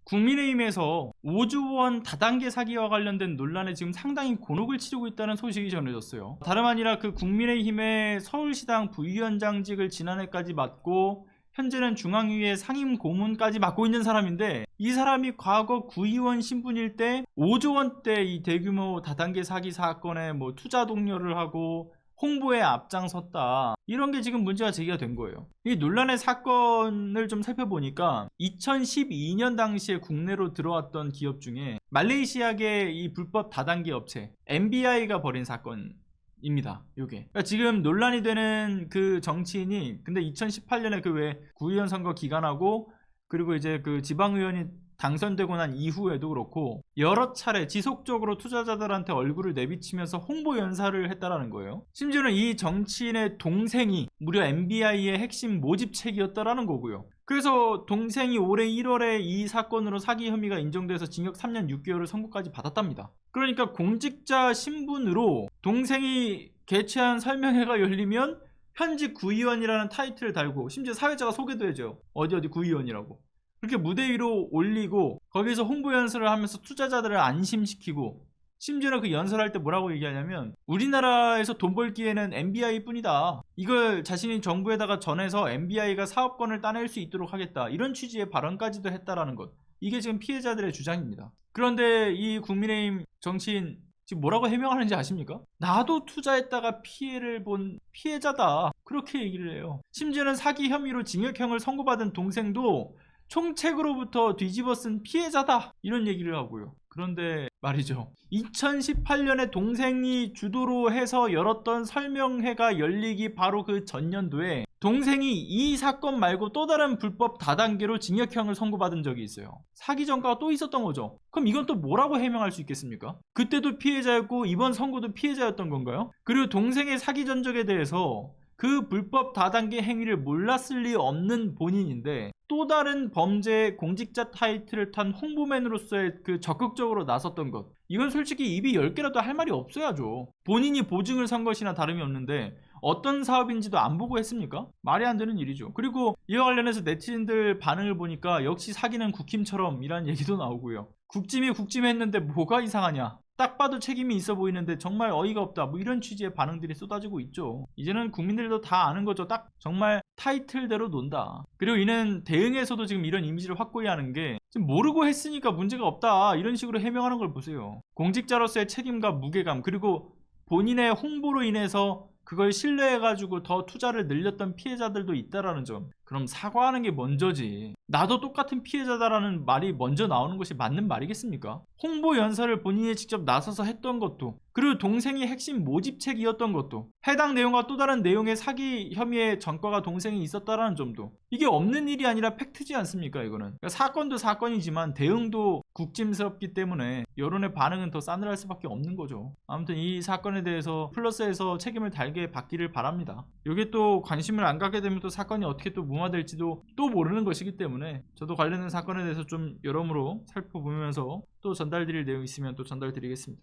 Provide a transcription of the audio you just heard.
국민의힘에서 5조 원 다단계 사기와 관련된 논란에 지금 상당히 곤혹을 치르고 있다는 소식이 전해졌어요. 다름 아니라 그 국민의힘의 서울시당 부위원장직을 지난해까지 맡고 현재는 중앙위의 상임 고문까지 맡고 있는 사람인데, 이 사람이 과거 구의원 신분일 때 5조 원대 이 대규모 다단계 사기 사건에 뭐 투자 동료를 하고 홍보에 앞장섰다, 이런 게 지금 문제가 제기가 된 거예요. 이 논란의 사건을 좀 살펴보니까 2012년 당시에 국내로 들어왔던 기업 중에 말레이시아계 이 불법 다단계 업체 MBI가 벌인 사건입니다. 요게. 그러니까 지금 논란이 되는 그 정치인이, 근데 2018년에 그 왜 구의원 선거 기간하고 그리고 이제 그 지방의원이 당선되고 난 이후에도 그렇고 여러 차례 지속적으로 투자자들한테 얼굴을 내비치면서 홍보 연사를 했다라는 거예요. 심지어는 이 정치인의 동생이 무려 MBI의 핵심 모집책이었다라는 거고요. 그래서 동생이 올해 1월에 이 사건으로 사기 혐의가 인정돼서 징역 3년 6개월을 선고까지 받았답니다. 그러니까 공직자 신분으로 동생이 개최한 설명회가 열리면 현직 구의원이라는 타이틀을 달고, 심지어 사회자가 소개도 해줘요. 어디 구의원이라고. 그렇게 무대 위로 올리고 거기서 홍보 연설을 하면서 투자자들을 안심시키고, 심지어는 그 연설할 때 뭐라고 얘기하냐면 우리나라에서 돈 벌기에는 MBI 뿐이다, 이걸 자신이 정부에다가 전해서 MBI가 사업권을 따낼 수 있도록 하겠다, 이런 취지의 발언까지도 했다라는 것. 이게 지금 피해자들의 주장입니다. 그런데 이 국민의힘 정치인 지금 뭐라고 해명하는지 아십니까? 나도 투자했다가 피해를 본 피해자다, 그렇게 얘기를 해요. 심지어는 사기 혐의로 징역형을 선고받은 동생도 총책으로부터 뒤집어 쓴 피해자다, 이런 얘기를 하고요. 그런데 말이죠, 2018년에 동생이 주도로 해서 열었던 설명회가 열리기 바로 그 전년도에 동생이 이 사건 말고 또 다른 불법 다단계로 징역형을 선고받은 적이 있어요. 사기 전과가 또 있었던 거죠. 그럼 이건 또 뭐라고 해명할 수 있겠습니까? 그때도 피해자였고 이번 선고도 피해자였던 건가요? 그리고 동생의 사기 전적에 대해서 그 불법 다단계 행위를 몰랐을 리 없는 본인인데 또 다른 범죄의 공직자 타이틀을 탄 홍보맨으로서의 그 적극적으로 나섰던 것, 이건 솔직히 입이 10개라도 할 말이 없어야죠. 본인이 보증을 선 것이나 다름이 없는데 어떤 사업인지도 안 보고 했습니까? 말이 안 되는 일이죠. 그리고 이와 관련해서 네티즌들 반응을 보니까 역시 사기는 국힘처럼 이란 얘기도 나오고요. 국짐이 국짐했는데 뭐가 이상하냐, 딱 봐도 책임이 있어 보이는데 정말 어이가 없다, 뭐 이런 취지의 반응들이 쏟아지고 있죠. 이제는 국민들도 다 아는 거죠. 딱 정말 타이틀대로 논다. 그리고 이는 대응에서도 지금 이런 이미지를 확고히 하는 게, 지금 모르고 했으니까 문제가 없다, 이런 식으로 해명하는 걸 보세요. 공직자로서의 책임과 무게감, 그리고 본인의 홍보로 인해서 그걸 신뢰해가지고 더 투자를 늘렸던 피해자들도 있다라는 점. 그럼 사과하는 게 먼저지. 나도 똑같은 피해자다라는 말이 먼저 나오는 것이 맞는 말이겠습니까? 홍보 연설을 본인이 직접 나서서 했던 것도, 그리고 동생이 핵심 모집책이었던 것도, 해당 내용과 또 다른 내용의 사기 혐의의 전과가 동생이 있었다라는 점도, 이게 없는 일이 아니라 팩트지 않습니까? 이거는 그러니까 사건도 사건이지만 대응도 국짐스럽기 때문에 여론의 반응은 더 싸늘할 수밖에 없는 거죠. 아무튼 이 사건에 대해서 플러스에서 책임을 달게 받기를 바랍니다. 이게 또 관심을 안 갖게 되면 또 사건이 어떻게 또 무마될지도 또 모르는 것이기 때문에 저도 관련된 사건에 대해서 좀 여러모로 살펴보면서 또 전달드릴 내용 있으면 또 전달드리겠습니다.